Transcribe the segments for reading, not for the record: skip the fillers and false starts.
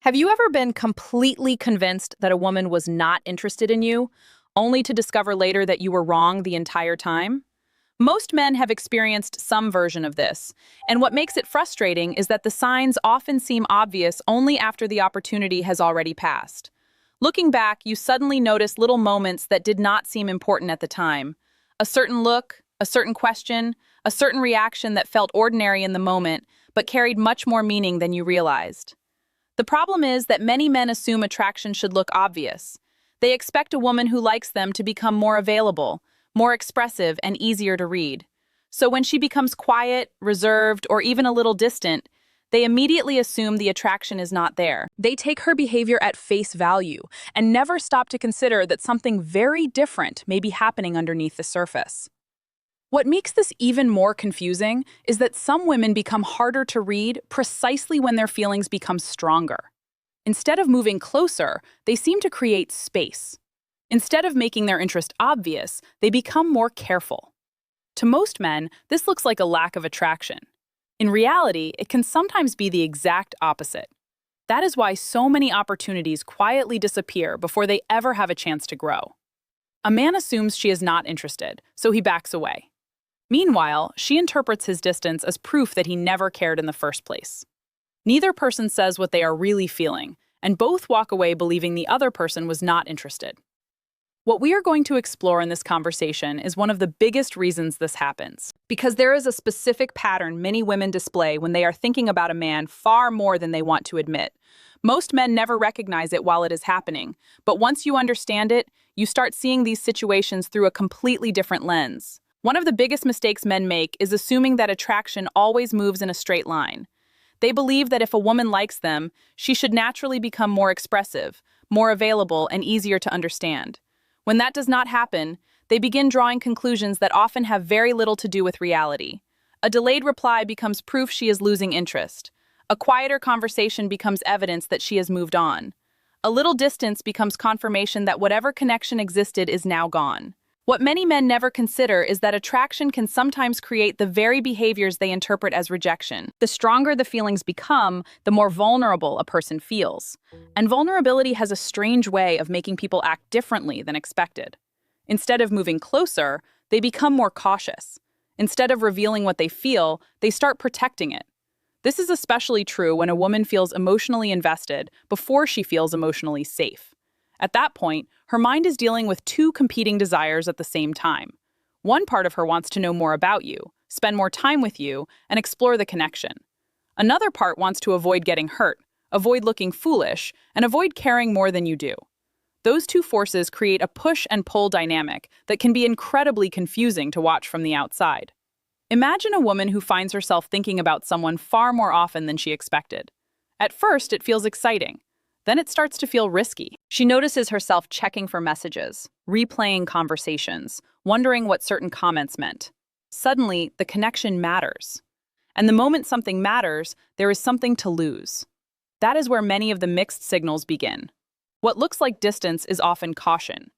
Have you ever been completely convinced that a woman was not interested in you, only to discover later that you were wrong the entire time? Most men have experienced some version of this, and what makes it frustrating is that the signs often seem obvious only after the opportunity has already passed. Looking back, you suddenly notice little moments that did not seem important at the time. A certain look, a certain question, a certain reaction that felt ordinary in the moment, but carried much more meaning than you realized. The problem is that many men assume attraction should look obvious. They expect a woman who likes them to become more available, more expressive, and easier to read. So when she becomes quiet, reserved, or even a little distant, they immediately assume the attraction is not there. They take her behavior at face value and never stop to consider that something very different may be happening underneath the surface. What makes this even more confusing is that some women become harder to read precisely when their feelings become stronger. Instead of moving closer, they seem to create space. Instead of making their interest obvious, they become more careful. To most men, this looks like a lack of attraction. In reality, it can sometimes be the exact opposite. That is why so many opportunities quietly disappear before they ever have a chance to grow. A man assumes she is not interested, so he backs away. Meanwhile, she interprets his distance as proof that he never cared in the first place. Neither person says what they are really feeling, and both walk away believing the other person was not interested. What we are going to explore in this conversation is one of the biggest reasons this happens, because there is a specific pattern many women display when they are thinking about a man far more than they want to admit. Most men never recognize it while it is happening, but once you understand it, you start seeing these situations through a completely different lens. One of the biggest mistakes men make is assuming that attraction always moves in a straight line. They believe that if a woman likes them, she should naturally become more expressive, more available, and easier to understand. When that does not happen, they begin drawing conclusions that often have very little to do with reality. A delayed reply becomes proof she is losing interest. A quieter conversation becomes evidence that she has moved on. A little distance becomes confirmation that whatever connection existed is now gone. What many men never consider is that attraction can sometimes create the very behaviors they interpret as rejection. The stronger the feelings become, the more vulnerable a person feels. And vulnerability has a strange way of making people act differently than expected. Instead of moving closer, they become more cautious. Instead of revealing what they feel, they start protecting it. This is especially true when a woman feels emotionally invested before she feels emotionally safe. At that point, her mind is dealing with two competing desires at the same time. One part of her wants to know more about you, spend more time with you, and explore the connection. Another part wants to avoid getting hurt, avoid looking foolish, and avoid caring more than you do. Those two forces create a push and pull dynamic that can be incredibly confusing to watch from the outside. Imagine a woman who finds herself thinking about someone far more often than she expected. At first, it feels exciting. Then it starts to feel risky. She notices herself checking for messages, replaying conversations, wondering what certain comments meant. Suddenly, the connection matters. And the moment something matters, there is something to lose. That is where many of the mixed signals begin. What looks like distance is often caution.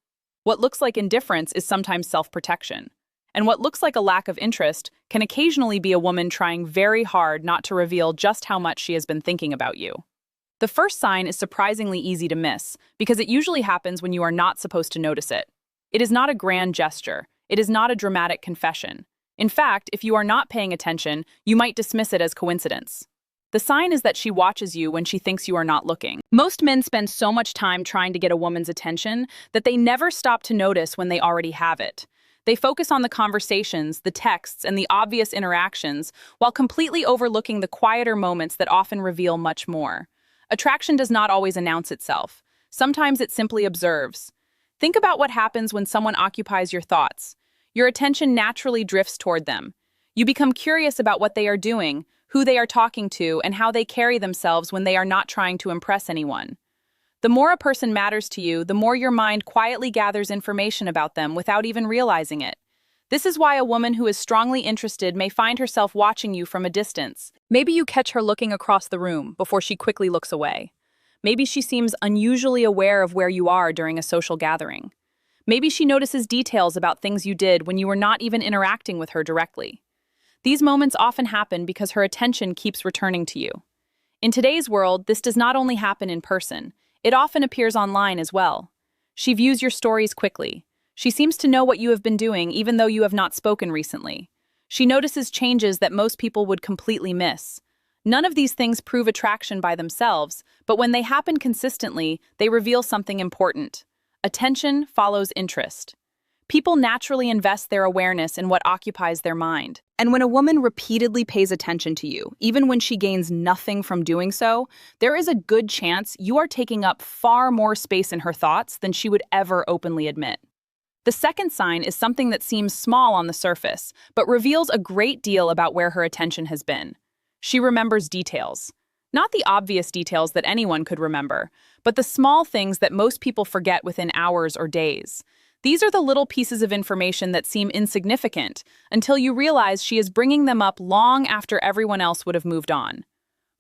What looks like indifference is sometimes self-protection. And what looks like a lack of interest can occasionally be a woman trying very hard not to reveal just how much she has been thinking about you. The first sign is surprisingly easy to miss because it usually happens when you are not supposed to notice it. It is not a grand gesture. It is not a dramatic confession. In fact, if you are not paying attention, you might dismiss it as coincidence. The sign is that she watches you when she thinks you are not looking. Most men spend so much time trying to get a woman's attention that they never stop to notice when they already have it. They focus on the conversations, the texts, and the obvious interactions while completely overlooking the quieter moments that often reveal much more. Attraction does not always announce itself. Sometimes it simply observes. Think about what happens when someone occupies your thoughts. Your attention naturally drifts toward them. You become curious about what they are doing, who they are talking to, and how they carry themselves when they are not trying to impress anyone. The more a person matters to you, the more your mind quietly gathers information about them without even realizing it. This is why a woman who is strongly interested may find herself watching you from a distance. Maybe you catch her looking across the room before she quickly looks away. Maybe she seems unusually aware of where you are during a social gathering. Maybe she notices details about things you did when you were not even interacting with her directly. These moments often happen because her attention keeps returning to you. In today's world, this does not only happen in person, it often appears online as well. She views your stories quickly. She seems to know what you have been doing even though you have not spoken recently. She notices changes that most people would completely miss. None of these things prove attraction by themselves, but when they happen consistently, they reveal something important. Attention follows interest. People naturally invest their awareness in what occupies their mind. And when a woman repeatedly pays attention to you, even when she gains nothing from doing so, there is a good chance you are taking up far more space in her thoughts than she would ever openly admit. The second sign is something that seems small on the surface, but reveals a great deal about where her attention has been. She remembers details. Not the obvious details that anyone could remember, but the small things that most people forget within hours or days. These are the little pieces of information that seem insignificant until you realize she is bringing them up long after everyone else would have moved on.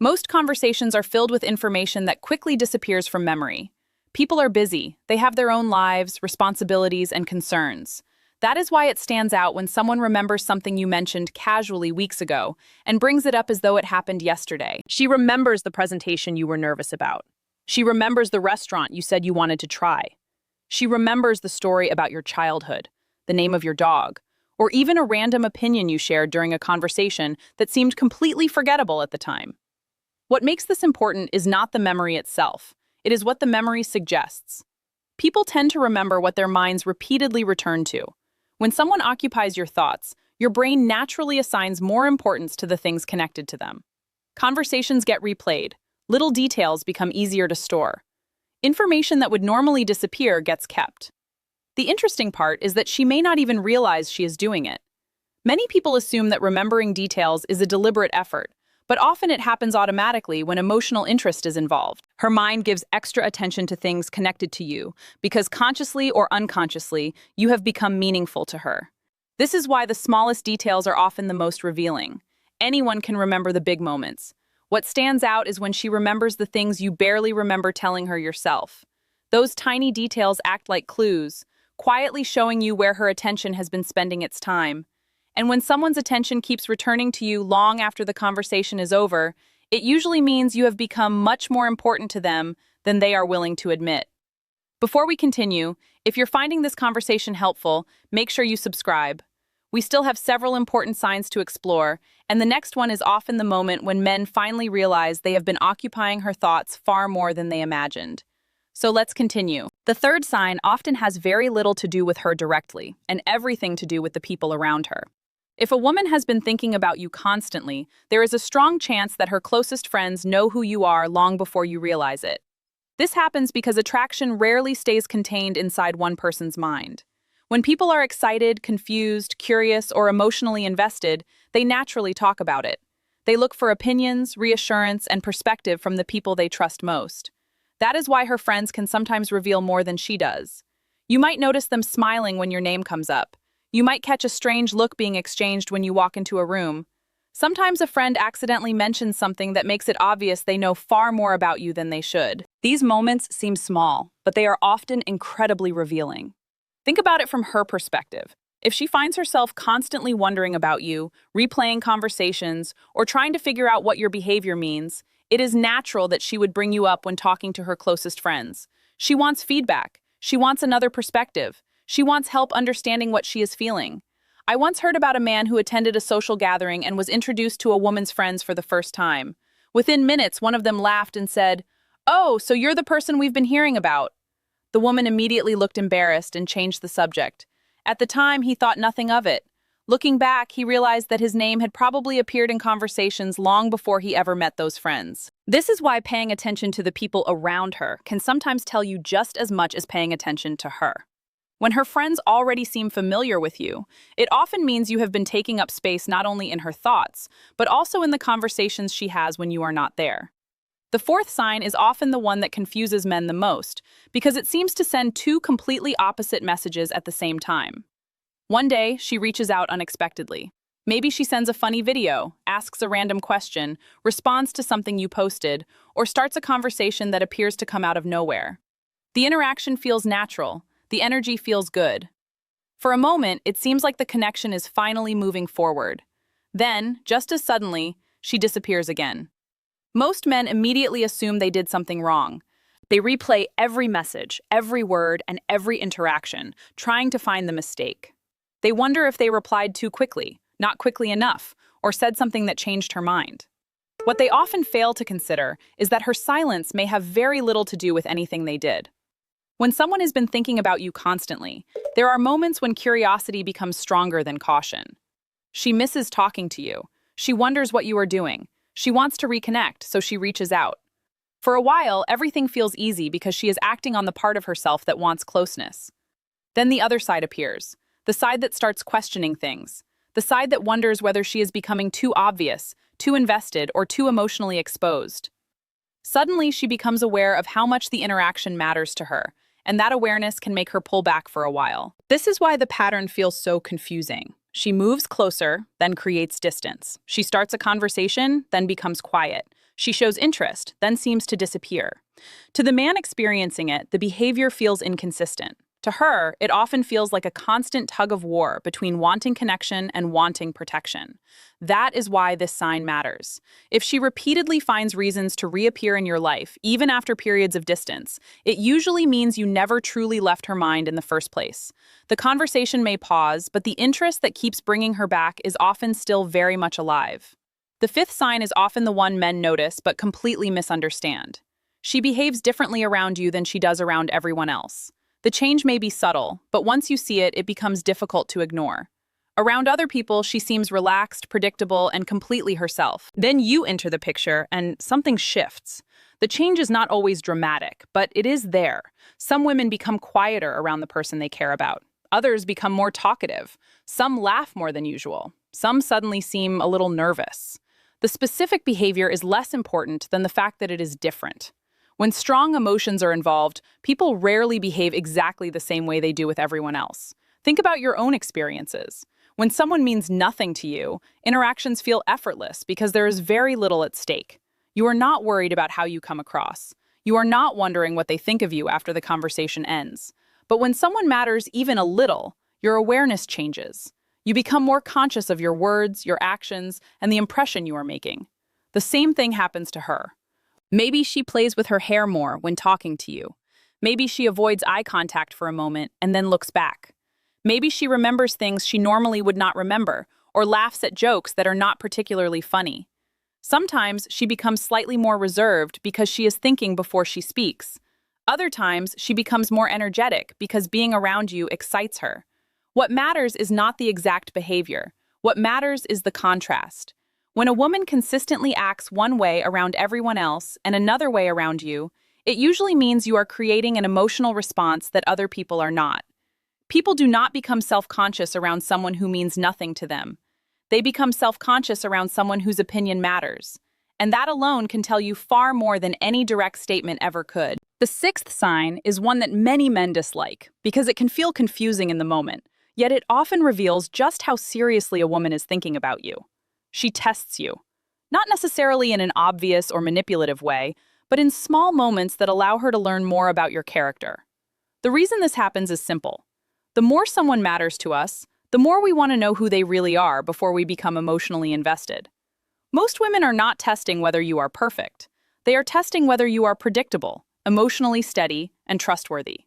Most conversations are filled with information that quickly disappears from memory. People are busy. They have their own lives, responsibilities, and concerns. That is why it stands out when someone remembers something you mentioned casually weeks ago and brings it up as though it happened yesterday. She remembers the presentation you were nervous about. She remembers the restaurant you said you wanted to try. She remembers the story about your childhood, the name of your dog, or even a random opinion you shared during a conversation that seemed completely forgettable at the time. What makes this important is not the memory itself. It is what the memory suggests. People tend to remember what their minds repeatedly return to. When someone occupies your thoughts, your brain naturally assigns more importance to the things connected to them. Conversations get replayed. Little details become easier to store. Information that would normally disappear gets kept. The interesting part is that she may not even realize she is doing it. Many people assume that remembering details is a deliberate effort, but often it happens automatically when emotional interest is involved. Her mind gives extra attention to things connected to you because consciously or unconsciously, you have become meaningful to her. This is why the smallest details are often the most revealing. Anyone can remember the big moments. What stands out is when she remembers the things you barely remember telling her yourself. Those tiny details act like clues, quietly showing you where her attention has been spending its time. And when someone's attention keeps returning to you long after the conversation is over, it usually means you have become much more important to them than they are willing to admit. Before we continue, if you're finding this conversation helpful, make sure you subscribe. We still have several important signs to explore, and the next one is often the moment when men finally realize they have been occupying her thoughts far more than they imagined. So let's continue. The third sign often has very little to do with her directly, and everything to do with the people around her. If a woman has been thinking about you constantly, there is a strong chance that her closest friends know who you are long before you realize it. This happens because attraction rarely stays contained inside one person's mind. When people are excited, confused, curious, or emotionally invested, they naturally talk about it. They look for opinions, reassurance, and perspective from the people they trust most. That is why her friends can sometimes reveal more than she does. You might notice them smiling when your name comes up. You might catch a strange look being exchanged when you walk into a room. Sometimes a friend accidentally mentions something that makes it obvious they know far more about you than they should. These moments seem small, but they are often incredibly revealing. Think about it from her perspective. If she finds herself constantly wondering about you, replaying conversations, or trying to figure out what your behavior means, it is natural that she would bring you up when talking to her closest friends. She wants feedback. She wants another perspective. She wants help understanding what she is feeling. I once heard about a man who attended a social gathering and was introduced to a woman's friends for the first time. Within minutes, one of them laughed and said, "Oh, so you're the person we've been hearing about." The woman immediately looked embarrassed and changed the subject. At the time, he thought nothing of it. Looking back, he realized that his name had probably appeared in conversations long before he ever met those friends. This is why paying attention to the people around her can sometimes tell you just as much as paying attention to her. When her friends already seem familiar with you, it often means you have been taking up space not only in her thoughts, but also in the conversations she has when you are not there. The fourth sign is often the one that confuses men the most, because it seems to send two completely opposite messages at the same time. One day, she reaches out unexpectedly. Maybe she sends a funny video, asks a random question, responds to something you posted, or starts a conversation that appears to come out of nowhere. The interaction feels natural. The energy feels good. For a moment, it seems like the connection is finally moving forward. Then, just as suddenly, she disappears again. Most men immediately assume they did something wrong. They replay every message, every word, and every interaction, trying to find the mistake. They wonder if they replied too quickly, not quickly enough, or said something that changed her mind. What they often fail to consider is that her silence may have very little to do with anything they did. When someone has been thinking about you constantly, there are moments when curiosity becomes stronger than caution. She misses talking to you. She wonders what you are doing. She wants to reconnect, so she reaches out. For a while, everything feels easy because she is acting on the part of herself that wants closeness. Then the other side appears, the side that starts questioning things, the side that wonders whether she is becoming too obvious, too invested, or too emotionally exposed. Suddenly, she becomes aware of how much the interaction matters to her, and that awareness can make her pull back for a while. This is why the pattern feels so confusing. She moves closer, then creates distance. She starts a conversation, then becomes quiet. She shows interest, then seems to disappear. To the man experiencing it, the behavior feels inconsistent. To her, it often feels like a constant tug of war between wanting connection and wanting protection. That is why this sign matters. If she repeatedly finds reasons to reappear in your life, even after periods of distance, it usually means you never truly left her mind in the first place. The conversation may pause, but the interest that keeps bringing her back is often still very much alive. The fifth sign is often the one men notice but completely misunderstand. She behaves differently around you than she does around everyone else. The change may be subtle, but once you see it, it becomes difficult to ignore. Around other people, she seems relaxed, predictable, and completely herself. Then you enter the picture, and something shifts. The change is not always dramatic, but it is there. Some women become quieter around the person they care about. Others become more talkative. Some laugh more than usual. Some suddenly seem a little nervous. The specific behavior is less important than the fact that it is different. When strong emotions are involved, people rarely behave exactly the same way they do with everyone else. Think about your own experiences. When someone means nothing to you, interactions feel effortless because there is very little at stake. You are not worried about how you come across. You are not wondering what they think of you after the conversation ends. But when someone matters even a little, your awareness changes. You become more conscious of your words, your actions, and the impression you are making. The same thing happens to her. Maybe she plays with her hair more when talking to you. Maybe she avoids eye contact for a moment and then looks back. Maybe she remembers things she normally would not remember, or laughs at jokes that are not particularly funny. Sometimes she becomes slightly more reserved because she is thinking before she speaks. Other times she becomes more energetic because being around you excites her. What matters is not the exact behavior. What matters is the contrast. When a woman consistently acts one way around everyone else and another way around you, it usually means you are creating an emotional response that other people are not. People do not become self-conscious around someone who means nothing to them. They become self-conscious around someone whose opinion matters. And that alone can tell you far more than any direct statement ever could. The sixth sign is one that many men dislike because it can feel confusing in the moment, yet it often reveals just how seriously a woman is thinking about you. She tests you, not necessarily in an obvious or manipulative way, but in small moments that allow her to learn more about your character. The reason this happens is simple. The more someone matters to us, the more we want to know who they really are before we become emotionally invested. Most women are not testing whether you are perfect. They are testing whether you are predictable, emotionally steady, and trustworthy.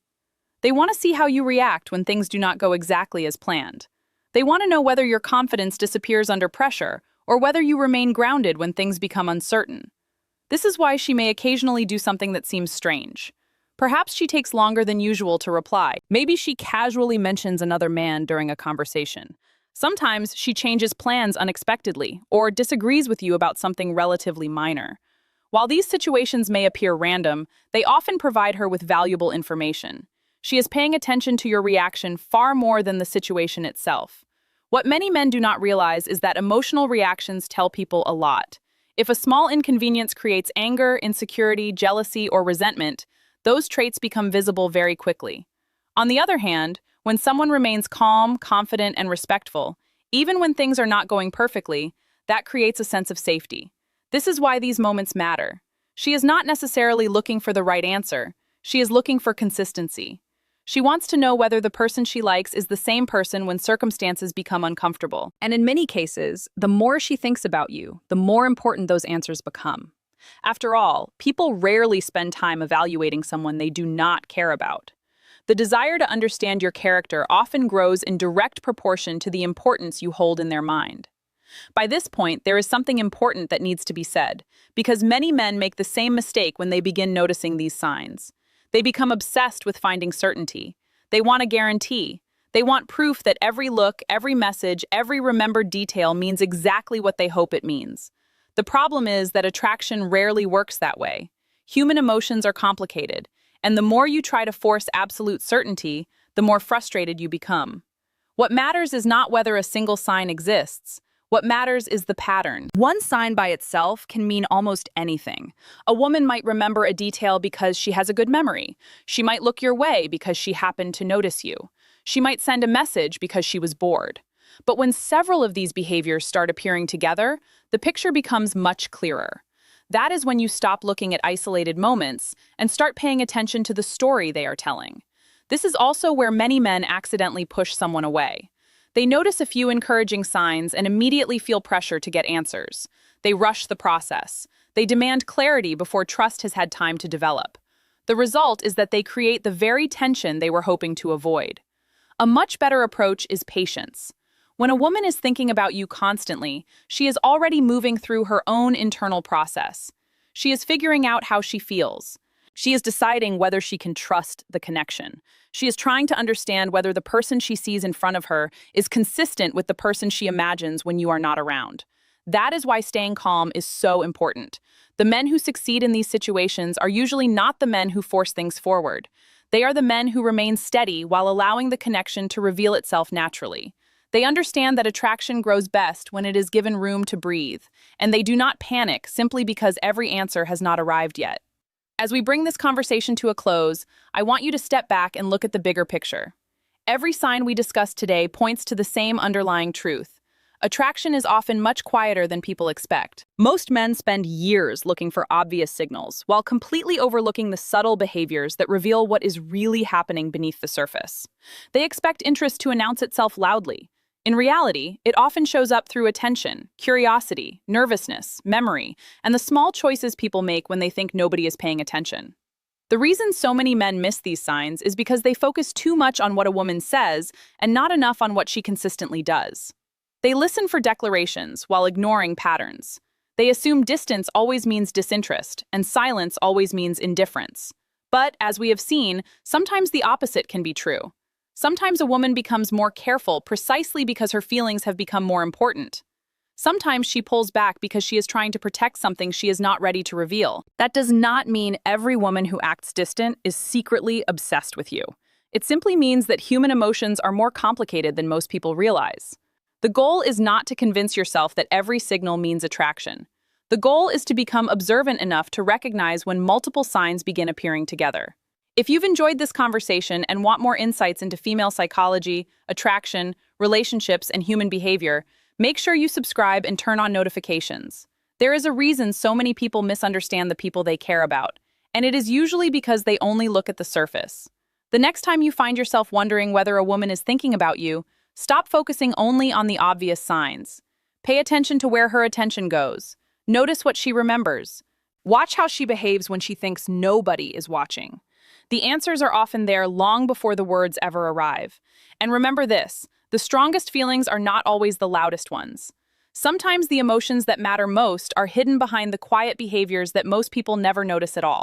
They want to see how you react when things do not go exactly as planned. They want to know whether your confidence disappears under pressure or whether you remain grounded when things become uncertain. This is why she may occasionally do something that seems strange. Perhaps she takes longer than usual to reply. Maybe she casually mentions another man during a conversation. Sometimes she changes plans unexpectedly or disagrees with you about something relatively minor. While these situations may appear random, they often provide her with valuable information. She is paying attention to your reaction far more than the situation itself. What many men do not realize is that emotional reactions tell people a lot. If a small inconvenience creates anger, insecurity, jealousy, or resentment, those traits become visible very quickly. On the other hand, when someone remains calm, confident, and respectful, even when things are not going perfectly, that creates a sense of safety. This is why these moments matter. She is not necessarily looking for the right answer. She is looking for consistency. She wants to know whether the person she likes is the same person when circumstances become uncomfortable. And in many cases, the more she thinks about you, the more important those answers become. After all, people rarely spend time evaluating someone they do not care about. The desire to understand your character often grows in direct proportion to the importance you hold in their mind. By this point, there is something important that needs to be said, because many men make the same mistake when they begin noticing these signs. They become obsessed with finding certainty. They want a guarantee. They want proof that every look, every message, every remembered detail means exactly what they hope it means. The problem is that attraction rarely works that way. Human emotions are complicated, and the more you try to force absolute certainty, the more frustrated you become. What matters is not whether a single sign exists. What matters is the pattern. One sign by itself can mean almost anything. A woman might remember a detail because she has a good memory. She might look your way because she happened to notice you. She might send a message because she was bored. But when several of these behaviors start appearing together, the picture becomes much clearer. That is when you stop looking at isolated moments and start paying attention to the story they are telling. This is also where many men accidentally push someone away. They notice a few encouraging signs and immediately feel pressure to get answers. They rush the process. They demand clarity before trust has had time to develop. The result is that they create the very tension they were hoping to avoid. A much better approach is patience. When a woman is thinking about you constantly, she is already moving through her own internal process. She is figuring out how she feels. She is deciding whether she can trust the connection. She is trying to understand whether the person she sees in front of her is consistent with the person she imagines when you are not around. That is why staying calm is so important. The men who succeed in these situations are usually not the men who force things forward. They are the men who remain steady while allowing the connection to reveal itself naturally. They understand that attraction grows best when it is given room to breathe, and they do not panic simply because every answer has not arrived yet. As we bring this conversation to a close, I want you to step back and look at the bigger picture. Every sign we discussed today points to the same underlying truth. Attraction is often much quieter than people expect. Most men spend years looking for obvious signals, while completely overlooking the subtle behaviors that reveal what is really happening beneath the surface. They expect interest to announce itself loudly. In reality, it often shows up through attention, curiosity, nervousness, memory, and the small choices people make when they think nobody is paying attention. The reason so many men miss these signs is because they focus too much on what a woman says and not enough on what she consistently does. They listen for declarations while ignoring patterns. They assume distance always means disinterest, and silence always means indifference. But, as we have seen, sometimes the opposite can be true. Sometimes a woman becomes more careful precisely because her feelings have become more important. Sometimes she pulls back because she is trying to protect something she is not ready to reveal. That does not mean every woman who acts distant is secretly obsessed with you. It simply means that human emotions are more complicated than most people realize. The goal is not to convince yourself that every signal means attraction. The goal is to become observant enough to recognize when multiple signs begin appearing together. If you've enjoyed this conversation and want more insights into female psychology, attraction, relationships, and human behavior, make sure you subscribe and turn on notifications. There is a reason so many people misunderstand the people they care about, and it is usually because they only look at the surface. The next time you find yourself wondering whether a woman is thinking about you, stop focusing only on the obvious signs. Pay attention to where her attention goes. Notice what she remembers. Watch how she behaves when she thinks nobody is watching. The answers are often there long before the words ever arrive. And remember this, the strongest feelings are not always the loudest ones. Sometimes the emotions that matter most are hidden behind the quiet behaviors that most people never notice at all.